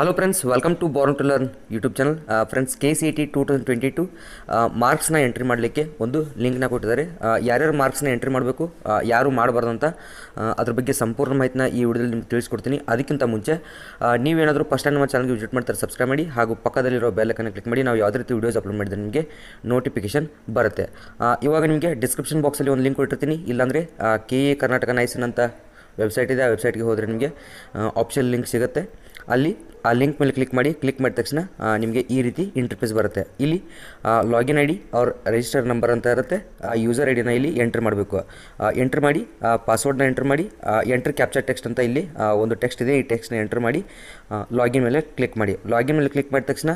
Hello friends, welcome to Born to Learn YouTube channel. Friends, KCET 2022 ಮಾರ್ಕ್ಸ್ನ entry ಮಾಡಲಿಕ್ಕೆ ಒಂದು ಲಿಂಕ್ನ ಕೊಟ್ಟಿದ್ದಾರೆ. ಯಾರ್ಯಾರು ಮಾರ್ಕ್ಸ್ನ ಎಂಟ್ರಿ ಮಾಡಬೇಕು, ಯಾರು ಮಾಡಬಾರ್ದು ಅಂತ ಅದ್ರ ಬಗ್ಗೆ ಸಂಪೂರ್ಣ ಮಾಹಿತಿನ ಈ ವಿಡಿಯೋದಲ್ಲಿ ನಿಮ್ಗೆ ತಿಳಿಸ್ಕೊಡ್ತೀನಿ. ಅದಕ್ಕಿಂತ ಮುಂಚೆ ನೀವೇನಾದರೂ ಫಸ್ಟ್ ಟೈಮ್ ನಮ್ಮ ಚಾನಲ್ಗೆ ವಿಸಿಟ್ ಮಾಡ್ತಾರೆ ಸಬ್ಸ್ಕ್ರೈಬ್ ಮಾಡಿ, ಹಾಗೂ ಪಕ್ಕದಲ್ಲಿರೋ ಬೆಲ್ ಐಕಾನ್ ಕ್ಲಿಕ್ ಮಾಡಿ. ನಾವು ಯಾವುದೇ ರೀತಿ ವೀಡಿಯೋಸ್ ಅಪ್ಲೋಡ್ ಮಾಡಿದ್ರೆ ನಿಮಗೆ ನೋಟಿಫಿಕೇಶನ್ ಬರುತ್ತೆ. ಇವಾಗ ನಿಮಗೆ ಡಿಸ್ಕ್ರಿಪ್ಷನ್ ಬಾಕ್ಸಲ್ಲಿ ಒಂದು ಲಿಂಕ್ ಕೊಟ್ಟಿರ್ತೀನಿ, ಇಲ್ಲಾಂದರೆ KE ಕರ್ನಾಟಕ ನೈಸನ್ ಅಂತ ವೆಬ್ಸೈಟ್ ಇದೆ. ಆ ವೆಬ್ಸೈಟ್ಗೆ ಹೋದರೆ ನಿಮಗೆ ಆಪ್ಷನ್ ಲಿಂಕ್ ಸಿಗುತ್ತೆ. ಅಲ್ಲಿ ಆ ಲಿಂಕ್ ಮೇಲೆ ಕ್ಲಿಕ್ ಮಾಡಿದ ತಕ್ಷಣ ನಿಮಗೆ ಈ ರೀತಿ ಇಂಟರ್ಫೇಸ್ ಬರುತ್ತೆ. ಇಲ್ಲಿ ಲಾಗಿನ್ ಐ ಡಿ ಅವ್ರ ರಿಜಿಸ್ಟರ್ ನಂಬರ್ ಅಂತ ಇರುತ್ತೆ. ಆ ಯೂಸರ್ ಐ ಡಿನ ಇಲ್ಲಿ ಎಂಟ್ರ್ ಮಾಡಬೇಕು. ಎಂಟ್ರ್ ಮಾಡಿ ಪಾಸ್ವರ್ಡ್ನ ಎಂಟ್ರ್ ಮಾಡಿ, ಎಂಟ್ರ್ ಕ್ಯಾಪ್ಚರ್ ಟೆಕ್ಸ್ಟ್ ಅಂತ ಇಲ್ಲಿ ಒಂದು ಟೆಕ್ಸ್ಟ್ ಇದೆ. ಈ ಟೆಕ್ಸ್ಟ್ನ ಎಂಟ್ರ್ ಮಾಡಿ ಲಾಗಿನ್ ಮೇಲೆ ಕ್ಲಿಕ್ ಮಾಡಿ. ಲಾಗಿನ್ ಮೇಲೆ ಕ್ಲಿಕ್ ಮಾಡಿದ ತಕ್ಷಣ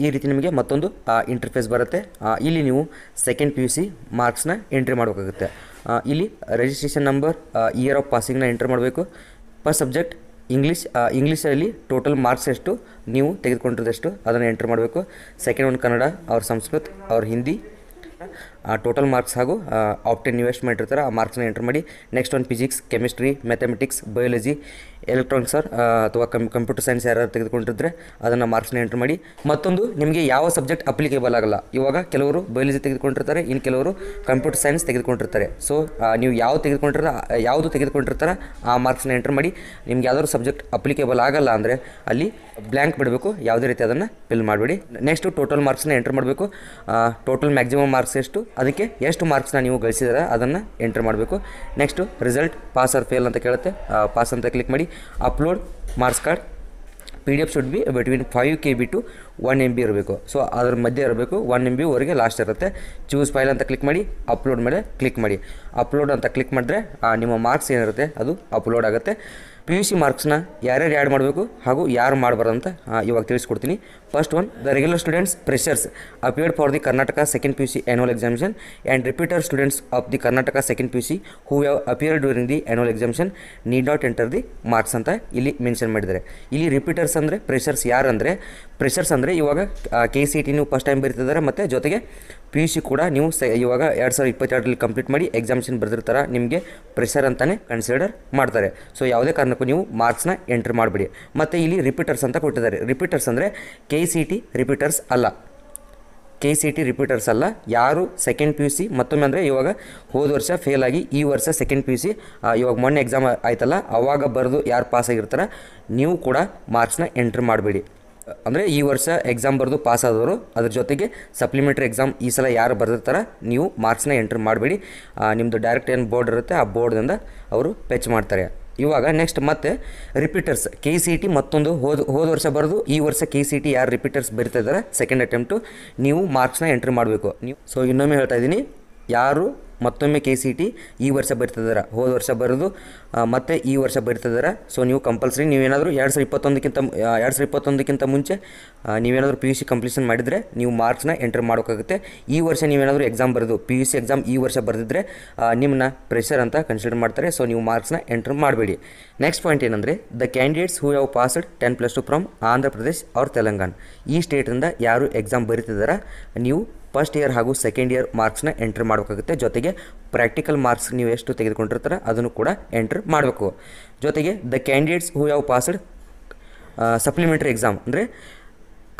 ಈ ರೀತಿ ನಿಮಗೆ ಮತ್ತೊಂದು ಇಂಟರ್ಫೇಸ್ ಬರುತ್ತೆ. ಇಲ್ಲಿ ನೀವು ಸೆಕೆಂಡ್ PUC ಮಾರ್ಕ್ಸ್ನ ಎಂಟ್ರಿ ಮಾಡಬೇಕಾಗುತ್ತೆ. ಇಲ್ಲಿ ರಿಜಿಸ್ಟ್ರೇಷನ್ ನಂಬರ್, ಇಯರ್ ಆಫ್ ಪಾಸಿಂಗ್ನ ಎಂಟ್ರ್ ಮಾಡಬೇಕು. ಪರ್ ಸಬ್ಜೆಕ್ಟ್ ಇಂಗ್ಲೀಷಲ್ಲಿ ಟೋಟಲ್ ಮಾರ್ಕ್ಸ್ ಎಷ್ಟು ನೀವು ತೆಗೆದುಕೊಂಡಿರೋದೆಷ್ಟು ಅದನ್ನು ಎಂಟ್ರ್ ಮಾಡಬೇಕು. ಸೆಕೆಂಡ್ ಒನ್ ಕನ್ನಡ, ಅವ್ರ ಸಂಸ್ಕೃತ್, ಅವ್ರ ಹಿಂದಿ, ಟೋಟಲ್ ಮಾರ್ಕ್ಸ್ ಹಾಗೂ ಆಪ್ಟೆನ್ ನೀವು ಎಷ್ಟು ಮಾಡಿರ್ತಾರೆ ಆ ಮಾರ್ಕ್ಸ್ನ ಎಂಟ್ರ್ ಮಾಡಿ. Next one physics, chemistry, mathematics, biology, electronics ಅಥವಾ ಕಂಪ್ಯೂಟರ್ ಸೈನ್ಸ್ ಯಾರು ತೆಗೆದುಕೊಂಡಿರ್ತಾರೆ ಅದನ್ನು ಮಾರ್ಕ್ಸ್ನ ಎಂಟ್ರ್ ಮಾಡಿ. ಮತ್ತೊಂದು, ನಿಮಗೆ ಯಾವ ಸಬ್ಜೆಕ್ಟ್ ಅಪ್ಲಿಕೇಬಲ್ ಆಗಲ್ಲ. ಇವಾಗ ಕೆಲವರು ಬಯಾಲಜಿ ತೆಗೆದುಕೊಂಡಿರ್ತಾರೆ, ಇನ್ನು ಕೆಲವರು ಕಂಪ್ಯೂಟರ್ ಸೈನ್ಸ್ ತೆಗೆದುಕೊಂಡಿರ್ತಾರೆ. ಸೊ ನೀವು ಯಾವುದು ತೆಗೆದುಕೊಂಡಿರ್ತಾರೆ ಆ ಮಾರ್ಕ್ಸ್ನ ಎಂಟ್ರ್ ಮಾಡಿ. ನಿಮ್ಗೆ ಯಾವ್ದಾದ್ರು ಸಬ್ಜೆಕ್ಟ್ ಅಪ್ಲಿಕೇಬಲ್ ಆಗಲ್ಲ ಅಂದರೆ ಅಲ್ಲಿ ಬ್ಲ್ಯಾಂಕ್ ಬಿಡಬೇಕು, ಯಾವುದೇ ರೀತಿ ಅದನ್ನು ಫಿಲ್ ಮಾಡಬೇಡಿ. ನೆಕ್ಸ್ಟು ಟೋಟಲ್ ಮಾರ್ಕ್ಸ್ನ ಎಂಟ್ರ್ ಮಾಡಬೇಕು. ಟೋಟಲ್ ಮ್ಯಾಕ್ಸಿಮಮ್ ಮಾರ್ಕ್ಸ್ ಎಷ್ಟು, ಅದಕ್ಕೆ ಎಷ್ಟು ಮಾರ್ಕ್ಸ್ನ ನೀವು ಗಳಿಸಿದಾರೆ ಅದನ್ನು ಎಂಟ್ರ್ ಮಾಡಬೇಕು. Next result, pass or fail ಅಂತ ಕೇಳುತ್ತೆ. ಪಾಸ್ ಅಂತ ಕ್ಲಿಕ್ ಮಾಡಿ. Upload marks card PDF should be between 5 KB to 1 MB ಇರಬೇಕು. ಸೊ ಅದ್ರ ಮಧ್ಯೆ ಇರಬೇಕು. 1 MB ವರೆಗೆ ಲಾಸ್ಟ್ ಇರುತ್ತೆ. ಚೂಸ್ ಫೈಲ್ ಅಂತ ಕ್ಲಿಕ್ ಮಾಡಿ, ಅಪ್ಲೋಡ್ ಮೇಲೆ ಕ್ಲಿಕ್ ಮಾಡಿ. ಅಪ್ಲೋಡ್ ಅಂತ ಕ್ಲಿಕ್ ಮಾಡಿದ್ರೆ ನಿಮ್ಮ ಮಾರ್ಕ್ಸ್ ಏನಿರುತ್ತೆ ಅದು ಅಪ್ಲೋಡ್ ಆಗುತ್ತೆ. PUC ಮಾರ್ಕ್ಸ್ನ ಯಾರ್ಯಾರು ಆ್ಯಡ್ ಮಾಡಬೇಕು ಹಾಗೂ ಯಾರು ಮಾಡಬಾರ್ದು ಅಂತ ಇವಾಗ ತಿಳಿಸ್ಕೊಡ್ತೀನಿ. First one, the regular students freshers appeared for the Karnataka second PUC annual examination and repeater students of the Karnataka second PUC who have appeared during the annual examination need not enter the marks ಅಂತ ಇಲ್ಲಿ mention ಮಾಡಿದ್ದಾರೆ. ಇಲ್ಲಿ repeaters ಅಂದರೆ freshers ಯಾರಂದರೆ, freshers ಅಂದರೆ ಇವಾಗ KCET ನೀವು first time ಬರೀತಿದ್ದಾರೆ, ಮತ್ತು ಜೊತೆಗೆ PUC ಕೂಡ ನೀವು ಇವಾಗ 2022ರಲ್ಲಿ ಕಂಪ್ಲೀಟ್ ಮಾಡಿ ಎಕ್ಸಾಮಿನೇಷನ್ ಬರೆದಿರ್ತಾರೆ, ನಿಮಗೆ ಫ್ರೆಷರ್ ಅಂತಲೇ ಕನ್ಸಿಡರ್ ಮಾಡ್ತಾರೆ. ಸೊ ಯಾವುದೇ ಕಾರಣಕ್ಕೂ ನೀವು ಮಾರ್ಕ್ಸ್ನ ಎಂಟ್ರ್ ಮಾಡಬೇಡಿ. ಮತ್ತು ಇಲ್ಲಿ ರಿಪೀಟರ್ಸ್ ಅಂತ ಕೊಟ್ಟಿದ್ದಾರೆ. ರಿಪೀಟರ್ಸ್ ಅಂದರೆ KCET ರಿಪೀಟರ್ಸ್ ಅಲ್ಲ. KCET ರಿಪೀಟರ್ಸ್ ಅಲ್ಲ. ಯಾರು ಸೆಕೆಂಡ್ PUC ಮತ್ತೊಮ್ಮೆ ಅಂದರೆ ಇವಾಗ ಹೋದ ವರ್ಷ ಫೇಲ್ ಆಗಿ ಈ ವರ್ಷ ಸೆಕೆಂಡ್ PUC ಇವಾಗ ಮೊನ್ನೆ ಎಕ್ಸಾಮ್ ಆಯ್ತಲ್ಲ ಅವಾಗ ಬರೆದು ಯಾರು ಪಾಸ್ ಆಗಿರ್ತಾರೆ ನೀವು ಕೂಡ ಮಾರ್ಕ್ಸ್ನ ಎಂಟ್ರ್ ಮಾಡಬೇಡಿ. ಅಂದರೆ ಈ ವರ್ಷ ಎಕ್ಸಾಮ್ ಬರೆದು ಪಾಸ್ ಆದವರು, ಅದ್ರ ಜೊತೆಗೆ ಸಪ್ಲಿಮೆಂಟ್ರಿ ಎಕ್ಸಾಮ್ ಈ ಸಲ ಯಾರು ಬರೆದಿರ್ತಾರೆ ನೀವು ಮಾರ್ಕ್ಸ್ನ ಎಂಟ್ರ್ ಮಾಡಬೇಡಿ. ನಿಮ್ಮದು ಡೈರೆಕ್ಟ್ ಏನು ಬೋರ್ಡ್ ಇರುತ್ತೆ ಆ ಬೋರ್ಡ್ದಿಂದ ಅವರು ಫೆಚ್ ಮಾಡ್ತಾರೆ. ಇವಾಗ ನೆಕ್ಸ್ಟ್ ಮತ್ತೆ ರಿಪೀಟರ್ಸ್ KCET ಮತ್ತೊಂದು ಹೋದ ವರ್ಷ ಬರೆದು ಈ ವರ್ಷ KCET ಯಾರು ರಿಪೀಟರ್ಸ್ ಬರಿತಾ ಇದ್ದಾರೆ ಸೆಕೆಂಡ್ ಅಟೆಂಪ್ಟು ನೀವು ಮಾರ್ಕ್ಸ್ನ ಎಂಟ್ರ್ ಮಾಡಬೇಕು. ನೀವು ಸೊ ಇನ್ನೊಮ್ಮೆ ಹೇಳ್ತಾ ಇದ್ದೀನಿ, ಯಾರು ಮತ್ತೊಮ್ಮೆ KCET ಈ ವರ್ಷ ಬರಿತಿದ್ದಾರೆ, ಹೋದ ವರ್ಷ ಬರೆದು ಮತ್ತು ಈ ವರ್ಷ ಬರಿತಿದ್ದಾರೆ, ಸೊ ನೀವು ಕಂಪಲ್ಸರಿ ನೀವೇನಾದರೂ 2021ಕ್ಕಿಂತ ಮುಂಚೆ ನೀವೇನಾದರೂ PUC ಕಂಪ್ಲೀಷನ್ ಮಾಡಿದರೆ ನೀವು ಮಾರ್ಕ್ಸ್ನ ಎಂಟ್ರ್ ಮಾಡೋಕ್ಕಾಗುತ್ತೆ. ಈ ವರ್ಷ ನೀವೇನಾದರೂ ಎಕ್ಸಾಮ್ ಬರೆದು PUC ಎಕ್ಸಾಮ್ ಈ ವರ್ಷ ಬರೆದಿದ್ರೆ ನಿಮ್ಮನ್ನ ಪ್ರೆಷರ್ ಅಂತ ಕನ್ಸಿಡರ್ ಮಾಡ್ತಾರೆ. ಸೊ ನೀವು ಮಾರ್ಕ್ಸ್ನ ಎಂಟ್ರ್ ಮಾಡಬೇಡಿ. ನೆಕ್ಸ್ಟ್ ಪಾಯಿಂಟ್ ಏನಂದರೆ, the candidates who have passed 10+2 from Andhra Pradesh or Telangana, ಈ ಸ್ಟೇಟಿಂದ ಯಾರು ಎಕ್ಸಾಮ್ ಬರೀತಿದ್ದಾರೆ ನೀವು ಫಸ್ಟ್ ಇಯರ್ ಹಾಗೂ ಸೆಕೆಂಡ್ ಇಯರ್ ಮಾರ್ಕ್ಸ್ನ ಎಂಟ್ರ್ ಮಾಡಬೇಕಾಗುತ್ತೆ. ಜೊತೆಗೆ ಪ್ರಾಕ್ಟಿಕಲ್ ಮಾರ್ಕ್ಸ್ ನೀವು ಎಷ್ಟು ತೆಗೆದುಕೊಂಡಿರ್ತಾರೆ ಅದನ್ನು ಕೂಡ ಎಂಟ್ರ್ ಮಾಡಬೇಕು. ಜೊತೆಗೆ the candidates who have passed supplementary exam ಅಂದರೆ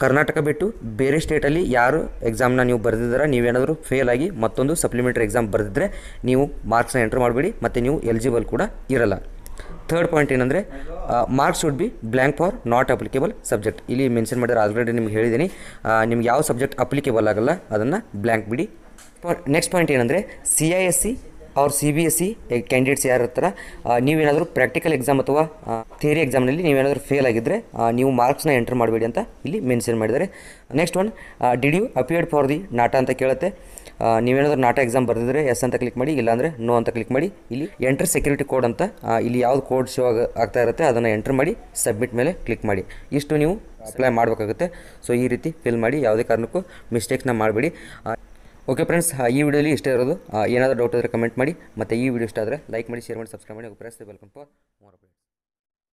ಕರ್ನಾಟಕ ಬಿಟ್ಟು ಬೇರೆ ಸ್ಟೇಟಲ್ಲಿ ಯಾರು ಎಕ್ಸಾಮ್ನ ನೀವು ಬರೆದಿದ್ದಾರೆ, ನೀವೇನಾದರೂ ಫೇಲ್ ಆಗಿ ಮತ್ತೊಂದು ಸಪ್ಲಿಮೆಂಟ್ರಿ ಎಕ್ಸಾಮ್ ಬರೆದಿದ್ರೆ ನೀವು ಮಾರ್ಕ್ಸ್ನ ಎಂಟ್ರ್ ಮಾಡಬೇಡಿ, ಮತ್ತು ನೀವು ಎಲಿಜಿಬಲ್ ಕೂಡ ಇರಲ್ಲ. ಥರ್ಡ್ ಪಾಯಿಂಟ್ ಏನಂದರೆ, marks should be blank for not applicable subject. ಇಲ್ಲಿ ಮೆನ್ಷನ್ ಮಾಡಿದ್ರೆ ಆಲ್ರೆಡಿ ನಿಮ್ಗೆ ಹೇಳಿದ್ದೀನಿ, ನಿಮ್ಗೆ ಯಾವ ಸಬ್ಜೆಕ್ಟ್ ಅಪ್ಲಿಕೇಬಲ್ ಆಗಲ್ಲ ಅದನ್ನು ಬ್ಲ್ಯಾಂಕ್ ಬಿಡಿ. ನೆಕ್ಸ್ಟ್ ಪಾಯಿಂಟ್ ಏನಂದರೆ, CISC ಅವ್ರ CBSE ಕ್ಯಾಂಡಿಡೇಟ್ಸ್ ಯಾರು ಇರ್ತಾರೆ, ನೀವೇನಾದರೂ ಪ್ರಾಕ್ಟಿಕಲ್ ಎಕ್ಸಾಮ್ ಅಥವಾ ಥಿಯರಿ ಎಕ್ಸಾಮ್ನಲ್ಲಿ ನೀವೇನಾದರೂ ಫೇಲ್ ಆಗಿದ್ದರೆ ನೀವು ಮಾರ್ಕ್ಸ್ನ ಎಂಟ್ರ್ ಮಾಡಬೇಡಿ ಅಂತ ಇಲ್ಲಿ ಮೆನ್ಷನ್ ಮಾಡಿದ್ದಾರೆ. Next one, did you appeared for the NATA ಅಂತ ಕೇಳುತ್ತೆ. ನೀವೇನಾದರೂ ನಾಟ ಎಕ್ಸಾಮ್ ಬರೆದಿದ್ರೆ ಎಸ್ ಅಂತ ಕ್ಲಿಕ್ ಮಾಡಿ, ಇಲ್ಲಾಂದರೆ ನೋ ಅಂತ ಕ್ಲಿಕ್ ಮಾಡಿ. ಇಲ್ಲಿ ಎಂಟ್ರ್ ಸೆಕ್ಯೂರಿಟಿ ಕೋಡ್ ಅಂತ ಇಲ್ಲಿ ಯಾವ್ದು ಕೋಡ್ ಶೋ ಆಗ್ತಾ ಇರುತ್ತೆ ಅದನ್ನು ಎಂಟ್ರ್ ಮಾಡಿ ಸಬ್ಮಿಟ್ ಮೇಲೆ ಕ್ಲಿಕ್ ಮಾಡಿ. ಇಷ್ಟು ನೀವು ಅಪ್ಲೈ ಮಾಡಬೇಕಾಗುತ್ತೆ. ಸೊ ಈ ರೀತಿ ಫಿಲ್ ಮಾಡಿ, ಯಾವುದೇ ಕಾರಣಕ್ಕೂ ಮಿಸ್ಟೇಕ್ಸ್ನ ಮಾಡಬೇಡಿ. ಓಕೆ ಫ್ರೆಂಡ್ಸ್, ಈ ವಿಡಿಯೋಲಿ ಇಷ್ಟೇ ಇರೋದು. ಏನಾದರೂ ಡೌಟ್ ಇದ್ದರೆ ಕಮೆಂಟ್ ಮಾಡಿ, ಮತ್ತು ಈ ವಿಡಿಯೋ ಇಷ್ಟ ಆದರೆ ಲೈಕ್ ಮಾಡಿ, ಶೇರ್ ಮಾಡಿ, ಸಬ್ಸ್ಕ್ರೈಬ್ ಮಾಡಿ. Press the bell icon for more updates.